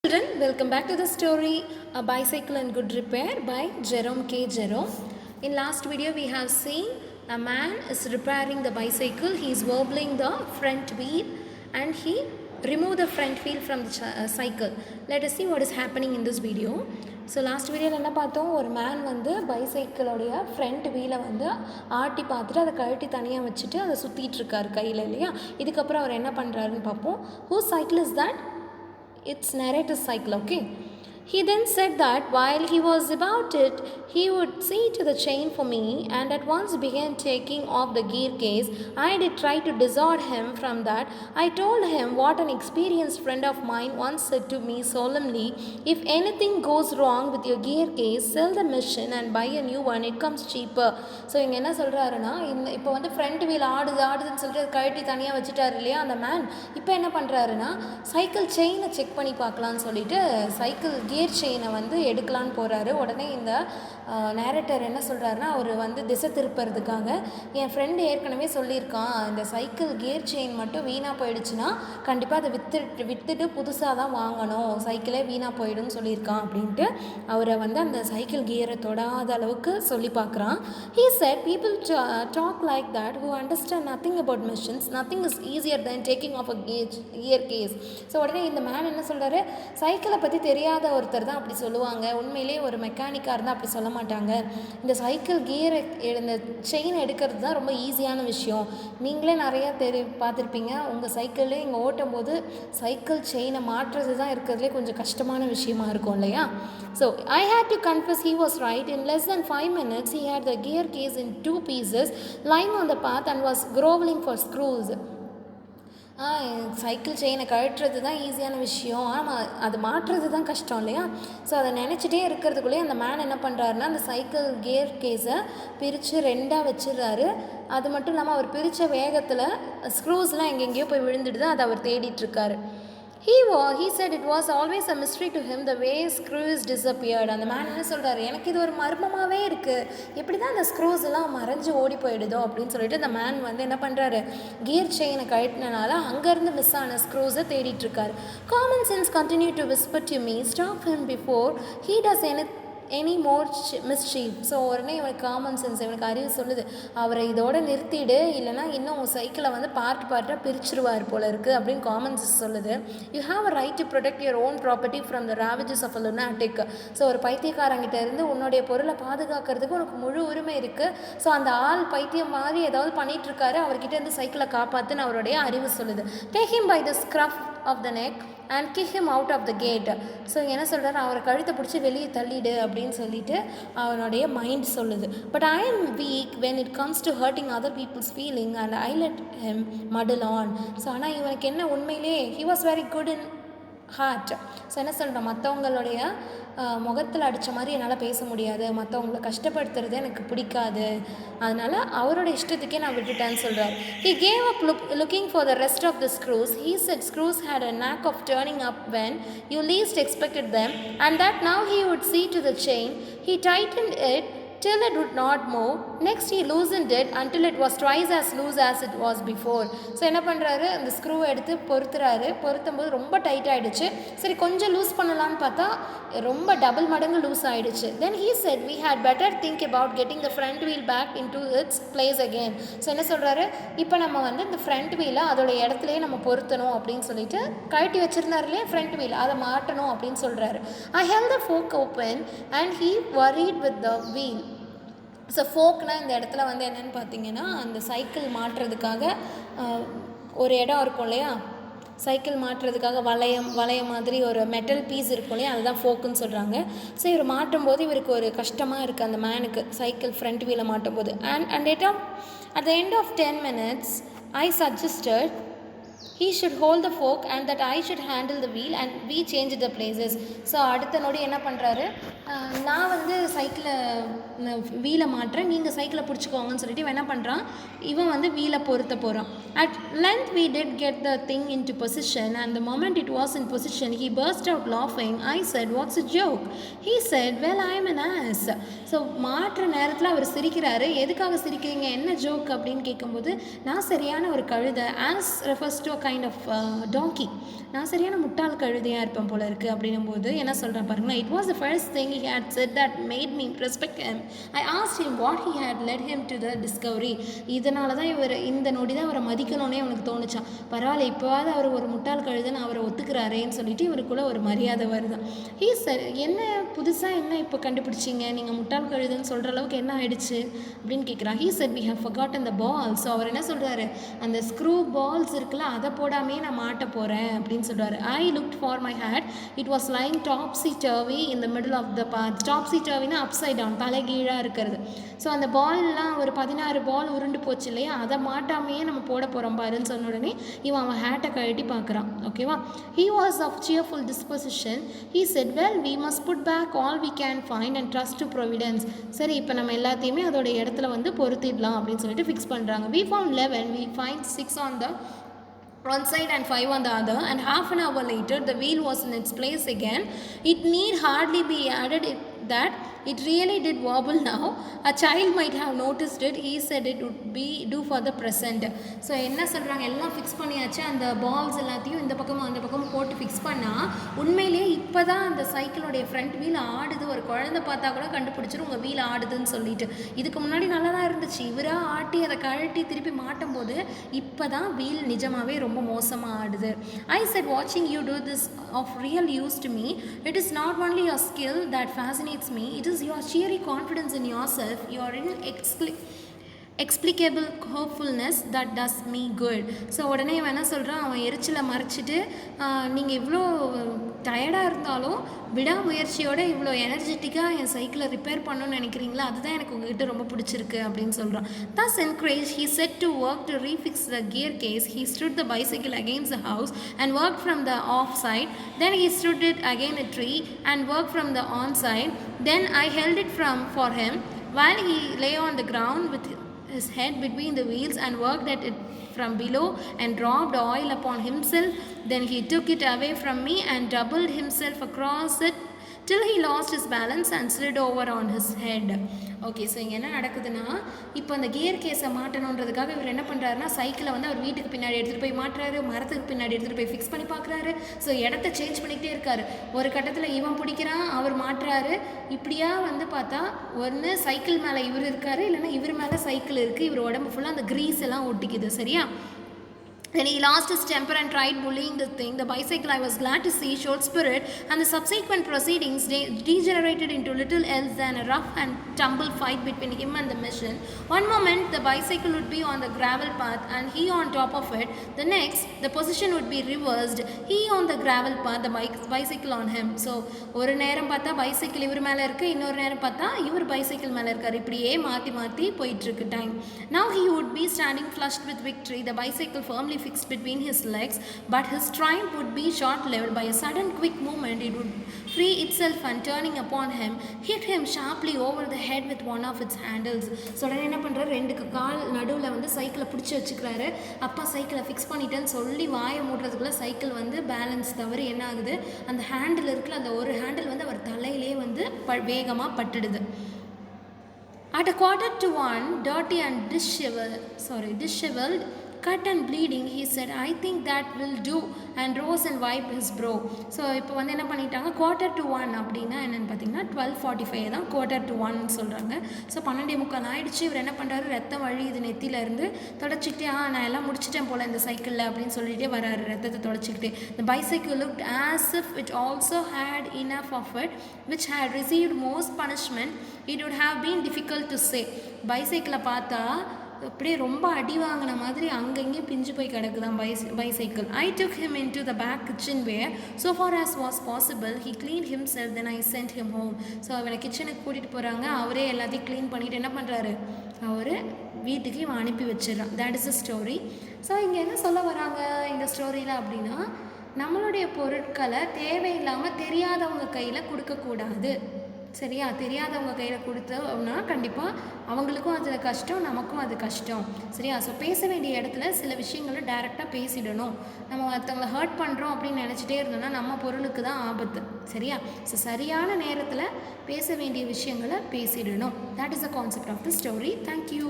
Children, welcome back to the story A Bicycle in Good Repair by Jerome K. Jerome. In last video we have seen a man is repairing the bicycle. He is wobbling the front wheel and he removed the front wheel from the cycle. Let us see what is happening in this video. So last வீடியோவில் என்ன பார்த்தோம், ஒரு man வந்து பைசைக்கிளோடைய front வீலை வந்து ஆட்டி பார்த்துட்டு அதை கழட்டி தனியாக வச்சுட்டு அதை சுற்றிட்டு இருக்காரு கையில் இல்லையா. இதுக்கப்புறம் அவர் என்ன பண்ணுறாருன்னு பார்ப்போம். Who cycle is that? It's narrator's cycle, okay? He then said that while he was about it, he would see to the chain for me and at once began taking off the gear case. I did try to dissuade him from that. I told him what an experienced friend of mine once said to me solemnly, if anything goes wrong with your gear case, sell the machine and buy a new one. It comes cheaper. So இங்கே என்ன சொல்கிறாருன்னா, இப்போ வந்து front wheel ஆடுதுன்னு சொல்லிட்டு கழட்டி தனியாக வச்சுட்டாரு இல்லையா அந்த மேன். இப்போ என்ன பண்ணுறாருன்னா, சைக்கிள் செயினை செக் பண்ணி பார்க்கலான்னு சொல்லிட்டு சைக்கிள் கியர் செயினை வந்து எடுக்கலான்னு போகிறாரு. உடனே இந்த நேரேட்டர் என்ன சொல்கிறாருன்னா, அவர் வந்து திசை திருப்புறதுக்காக, என் ஃப்ரெண்டு ஏற்கனவே சொல்லியிருக்கான், இந்த சைக்கிள் கியர் செயின் மட்டும் வீணாக போயிடுச்சுன்னா கண்டிப்பாக அதை விற்றுட்டு புதுசாக தான் வாங்கணும், சைக்கிளே வீணாக போயிடும்னு சொல்லியிருக்கான் அப்படின்ட்டு அவரை வந்து அந்த சைக்கிள் கியரை தொடாத அளவுக்கு சொல்லி பார்க்குறான். He said people talk like that who understand nothing about machines. Nothing is easier than taking off a gear case. So உடனே இந்த மேன் என்ன சொல்கிறாரு, சைக்கிளை பற்றி தெரியாத ஒருத்தர் தான் அப்படி சொல்லுவாங்க, உண்மையிலே ஒரு மெக்கானிக்காக இருந்தால் அப்படி சொல்ல மாட்டாங்க. இந்த சைக்கிள் கியரை இந்த செயின் எடுக்கிறது தான் ரொம்ப ஈஸியான விஷயம். நீங்களே நிறையா பார்த்துருப்பீங்க, உங்கள் சைக்கிளே இங்கே ஓட்டும் போது சைக்கிள் செயினை மாற்றுறது தான் இருக்கிறதுலே கொஞ்சம் கஷ்டமான விஷயமா இருக்கும் இல்லையா. So I had to confess he was right. In less than 5 minutes he had the gear case in 2 pieces lying on the path and was groveling for screws. Cycle செயினை கழட்டுறது தான் ஈஸியான விஷயம், ஆனால் அது மாற்றுறது தான் கஷ்டம் இல்லையா. ஸோ அதை நினச்சிட்டே இருக்கிறதுக்குள்ளேயே அந்த மேன் என்ன பண்ணுறாருன்னா, அந்த சைக்கிள் கியர் கேஸை பிரித்து 2ஆக வச்சிடுறாரு. அது மட்டும் இல்லாமல் அவர் பிரித்த வேகத்தில் ஸ்க்ரூஸ்லாம் எங்கெங்கேயோ போய் விழுந்துடுது, அதை அவர் தேடிட்டுருக்காரு. He said it was always a mystery to him the way screws disappeared. அந்த மேன் என்ன சொல்கிறாரு, எனக்கு இது ஒரு மர்மமாகவே இருக்குது, எப்படி தான் அந்த ஸ்க்ரூஸ் எல்லாம் மறைஞ்சு ஓடி போயிடுதோ அப்படின்னு சொல்லிட்டு அந்த மேன் வந்து என்ன பண்ணுறாரு, கியர் செயினை கழட்டினால அங்கேருந்து மிஸ் ஆன ஸ்க்ரூஸை தேடிட்டுருக்காரு. Common sense continued to whisper to me, stop him before he does any more mischief. So உடனே இவனுக்கு காமன் சென்ஸ், இவனுக்கு அறிவு சொல்லுது, அவரை இதோட நிறுத்திடு, இல்லைனா இன்னும் உங்கள் சைக்கிளை வந்து பார்ட்டாக பிரிச்சுருவார் போல இருக்குது அப்படின்னு காமன் சென்ஸ் சொல்லுது. You have a right to protect your own property from the ravages of a lunatic. So ஒரு பைத்தியக்காரங்கிட்ட இருந்து உன்னுடைய பொருளை பாதுகாக்கிறதுக்கு உனக்கு முழு உரிமை இருக்குது. ஸோ அந்த ஆள் பைத்தியம் மாதிரி ஏதாவது பண்ணிகிட்ருக்காரு, அவர்கிட்ட இருந்து சைக்கிளை காப்பாற்றுன்னு அவருடைய அறிவு சொல்லுது. Take him by the scruff of the neck and kick him out of the gate. So என்ன சொல்கிறார், அவரை கழுத்தை பிடிச்சி வெளியே தள்ளிடு அப்படின்னு சொல்லிட்டு அவனுடைய மைண்ட் சொல்லுது. But I am weak when it comes to hurting other people's feeling and I let him muddle on. So ஆனால் இவனுக்கு என்ன, உண்மையிலே he was very good in heart. So என்ன சொல்கிறேன், மற்றவங்களுடைய முகத்தில் அடித்த மாதிரி என்னால் பேச முடியாது, மற்றவங்களை கஷ்டப்படுத்துறது எனக்கு பிடிக்காது, அதனால் அவரோட இஷ்டத்துக்கே நான் விட்டுட்டேன்னு சொல்கிறார். He gave up looking for the rest of the screws. He said screws had a knack of turning up when you least expected them and that now he would see to the chain. He tightened it till it would not move. Next he loosened it until it was twice as loose as it was before. So என்ன பண்ணுறாரு, அந்த ஸ்க்ரூவை எடுத்து பொருத்தும் போது ரொம்ப tight ஆகிடுச்சு. சரி கொஞ்சம் லூஸ் பண்ணலான்னு பார்த்தா ரொம்ப டபுள் மடங்கு லூஸ் ஆகிடுச்சு. Then he said we had better think about getting the front wheel back into its place again. So என்ன சொல்கிறாரு, இப்போ நம்ம வந்து இந்த ஃப்ரண்ட் வீலை அதோட இடத்துலையே நம்ம பொருத்தணும் அப்படின்னு சொல்லிட்டு கழட்டி வச்சுருந்தாரு இல்லையா ஃப்ரண்ட் வீல், அதை மாட்டணும் அப்படின்னு சொல்கிறாரு. I held the fork open and he worried with the wheel. So ஃபோக்னால் இந்த இடத்துல வந்து என்னென்னு பார்த்தீங்கன்னா, அந்த சைக்கிள் மாட்டுறதுக்காக ஒரு இடம் இருக்கும் இல்லையா, சைக்கிள் மாட்டுறதுக்காக வளையம் மாதிரி ஒரு மெட்டல் பீஸ் இருக்கும் இல்லையா, அதுதான் ஃபோக்குன்னு சொல்கிறாங்க. ஸோ இவர் மாட்டும் போது இவருக்கு ஒரு கஷ்டமாக இருக்குது அந்த மேனுக்கு சைக்கிள் ஃப்ரண்ட் வீலை மாட்டும் போது. And at the end of 10 minutes I suggested he should hold the fork and that I should handle the wheel and we changed the places. So அடுத்த நொடி என்ன பண்ணுறாரு, நான் வந்து சைக்கிளை வீலை மாட்டுறேன், நீங்கள் சைக்கிளை பிடிச்சிக்கோங்கன்னு சொல்லிட்டு இவன் என்ன பண்ணுறான், இவன் வந்து வீலை பொருத்த போகிறான். At length we did get the thing into position and the moment it was in position he burst out laughing. I said, what's a joke? He said, well I am an ass. So மாற்றுற நேரத்தில் அவர் சிரிக்கிறாரு. எதுக்காக சிரிக்கிறீங்க, என்ன joke அப்படின்னு கேட்கும்போது, நான் சரியான ஒரு கழுதை. Ass refers to kind of donkey, நான் சரியான முட்டாள் கழுதையாக இருப்பேன் போல இருக்குது அப்படின்னும்போது என்ன சொல்கிறேன் பாருங்களேன். It was the first thing he had said that made me respect him. I asked him what he had led him to the discovery. இதனால தான் இவர் இந்த நொடி தான் அவரை மதிக்கணும்னே அவனுக்கு தோணுச்சான். பரவாயில்ல, இப்போவாது அவர் ஒரு முட்டாள் கழுதைன்னு அவரை ஒத்துக்கிறாரேன்னு சொல்லிட்டு இவருக்குள்ளே ஒரு மரியாதை வருதான். ஹீ சார், என்ன புதுசாக என்ன இப்போ கண்டுபிடிச்சிங்க, நீங்கள் முட்டாள் கழுதுன்னு சொல்கிற அளவுக்கு என்ன ஆயிடுச்சு அப்படின்னு கேட்குறான். He said we have forgotten the ball. So அவர் என்ன சொல்கிறாரு, அந்த ஸ்க்ரூ பால்ஸ் இருக்குல்ல அதை போடாமே நான் மாட்ட போகிறேன் அப்படின்னு சொல்கிறாரு. I looked for my hat. It was lying topsy-turvy in the middle of the path. Topsy-turvyனா upside down, தலைகீழாக இருக்கிறது. ஸோ அந்த பால்லாம் ஒரு 16 பால் உருண்டு போச்சு இல்லையா, அதை மாட்டாமையே நம்ம போட போகிறோம் பாருன்னு சொன்ன உடனே அவன் ஹேட்டை கழட்டி பார்க்குறான். ஓகேவா. He was of cheerful disposition. He said, well, we must put back all we can find and trust to providence. சரி, இப்போ நம்ம எல்லாத்தையுமே அதோட இடத்துல வந்து பொருத்திடலாம் அப்படின்னு சொல்லிட்டு ஃபிக்ஸ் பண்ணுறாங்க. We found 11. We find 6 on the one side and 5 on the other, and half an hour later the wheel was in its place again. It need hardly be added that it really did wobble now. A child might have noticed it. He said it would be do for the present. So என்ன சொல்கிறாங்க, எல்லாம் fix பண்ணியாச்சு, அந்த balls எல்லாத்தையும் இந்த பக்கமும் அந்த பக்கமும் போட்டு ஃபிக்ஸ் பண்ணால் உண்மையிலேயே இப்போ தான் அந்த சைக்கிளோடைய ஃப்ரண்ட் வீல் ஆடுது. ஒரு குழந்தை பார்த்தா கூட கண்டுபிடிச்சிரும் உங்கள் வீல் ஆடுதுன்னு சொல்லிட்டு. இதுக்கு முன்னாடி நல்லா தான் இருந்துச்சு, இவராக ஆட்டி அதை கழட்டி திருப்பி மாட்டும் போது இப்போ தான் வீல் நிஜமாகவே ரொம்ப மோசமாக ஆடுது. I said, watching you do this of real use to me. It is not only your skill that fascinates me, it is your cheery confidence in yourself, your explicable hopefulness that does me good. So உடனே அவன் என்ன சொல்கிறான், அவன் எரிச்சலை மறைச்சிட்டு, நீங்கள் இவ்வளோ டயர்டாக இருந்தாலும் விடாமுயற்சியோடு இவ்வளோ எனர்ஜெட்டிக்காக என் சைக்கிளை ரிப்பேர் பண்ணணும்னு நினைக்கிறீங்களா, அதுதான் எனக்கு உங்ககிட்ட ரொம்ப பிடிச்சிருக்கு அப்படின்னு சொல்கிறான். Thus encouraged, he set to work to refix the gear case. He stood the bicycle against the house and worked from the off side. Then he stood it against a tree and worked from the on side. Then I held it for him while he lay on the ground with his head between the wheels and worked at it from below and dropped oil upon himself. Then he took it away from me and doubled himself across it till he lost his balance and slid over on his head. Okay, so இங்கே என்ன நடக்குதுன்னா, இப்போ அந்த gear கேஸை மாட்டணுன்றதுக்காக இவர் என்ன பண்ணுறாருன்னா, சைக்கிளை வந்து அவர் வீட்டுக்கு பின்னாடி எடுத்துகிட்டு போய் மாட்டுறாரு, மரத்துக்கு பின்னாடி எடுத்துகிட்டு போய் ஃபிக்ஸ் பண்ணி பார்க்குறாரு. ஸோ இடத்த சேஞ்ச் பண்ணிக்கிட்டே இருக்காரு. ஒரு கட்டத்தில் இவன் பிடிக்கிறான், அவர் மாட்டுறாரு. இப்படியா வந்து பார்த்தா ஒன்று சைக்கிள் மேலே இவர் இருக்காரு, இல்லைன்னா இவர் மேலே சைக்கிள் இருக்குது, இவர் உடம்பு ஃபுல்லாக அந்த க்ரீஸ் எல்லாம் ஒட்டிக்குது. சரியா. Then he lost his temper and tried bullying the thing. The bicycle, I was glad to see, showed spirit, and the subsequent proceedings degenerated into little else than a rough and tumble fight between him and the machine. One moment the bicycle would be on the gravel path and he on top of it. The next, the position would be reversed. He on the gravel path, the bicycle on him. So ஒரு நேரம் பார்த்தா bicycle இவர் மேலே இருக்குது, இன்னொரு நேரம் பார்த்தா இவர் பைசைக்கிள் மேலே இருக்கார். இப்படியே மாற்றி மாற்றி போயிட்டுருக்கு time. Now he would be standing flushed with victory, the bicycle firmly fixed between his legs, but his triumph would be short-lived. By a sudden quick movement it would free itself and turning upon him hit him sharply over the head with one of its handles. So உடனே என்ன பண்ணுறாரு, ரெண்டு கால் நடுவில் வந்து சைக்கிளை பிடிச்சி வச்சுக்கிறாரு. அப்பா சைக்கிளை ஃபிக்ஸ் பண்ணிட்டேன்னு சொல்லி வாயை மூடுறதுக்குள்ளே சைக்கிள் வந்து பேலன்ஸ் தவறி என்ன ஆகுது, அந்த ஹேண்டில் இருக்குல்ல, அந்த ஒரு ஹேண்டில் வந்து அவர் தலையிலே வந்து வேகமாக பட்டுடுது. At 1:45, dirty and disheveled, cut and bleeding, he said, I think that will do, and rose and wiped his brow. So இப்போ வந்து என்ன பண்ணிட்டாங்க, 1:45 அப்படின்னா என்னென்னு பார்த்தீங்கன்னா 12:45 தான் 1:45 சொல்கிறாங்க. ஸோ 12:45 ஆயிடுச்சு. இவர் என்ன பண்ணுறாரு, ரத்தம் வழியுது நெத்தியிலேருந்து, தொடச்சிக்கிட்டே நான் எல்லாம் முடிச்சிட்டேன் போல் இந்த சைக்கிளில் அப்படின்னு சொல்லிகிட்டே வராரு, ரத்தத்தை தொடச்சிக்கிட்டே. The bicycle looked as if it also had enough of it, which had received most punishment. It would have been difficult to say. பைசைக்கிளை பார்த்தா அப்படியே ரொம்ப அடி வாங்கின மாதிரி அங்கங்கே பிஞ்சு போய் கிடக்குதான் bicycle. I took him into the back kitchen where, so far as was possible, he cleaned himself. Then I sent him home. So அவனை கிச்சனுக்கு கூட்டிகிட்டு போகிறாங்க. அவரே எல்லாத்தையும் க்ளீன் பண்ணிவிட்டு என்ன பண்ணுறாரு, அவர் வீட்டுக்கு இவன் அனுப்பி வச்சிடறான். That is a story. So இங்கே என்ன சொல்ல வராங்க இந்த ஸ்டோரியில் அப்படின்னா, நம்மளுடைய பொருட்களை தேவையில்லாமல் தெரியாதவங்க கையில் கொடுக்கக்கூடாது. சரியா. தெரியாதவங்க கையில் கொடுத்தோம்னா கண்டிப்பாக அவங்களுக்கும் அதில் கஷ்டம், நமக்கும் அது கஷ்டம். சரியா. ஸோ பேச வேண்டிய இடத்துல சில விஷயங்களை டைரெக்டாக பேசிடணும். நம்ம மற்றவங்களை ஹர்ட் பண்ணுறோம் அப்படின்னு நினச்சிட்டே இருந்தோம்னா நம்ம பொருளுக்கு தான் ஆபத்து. சரியா. ஸோ சரியான நேரத்தில் பேச வேண்டிய விஷயங்களை பேசிடணும். That is the concept of the story. Thank you.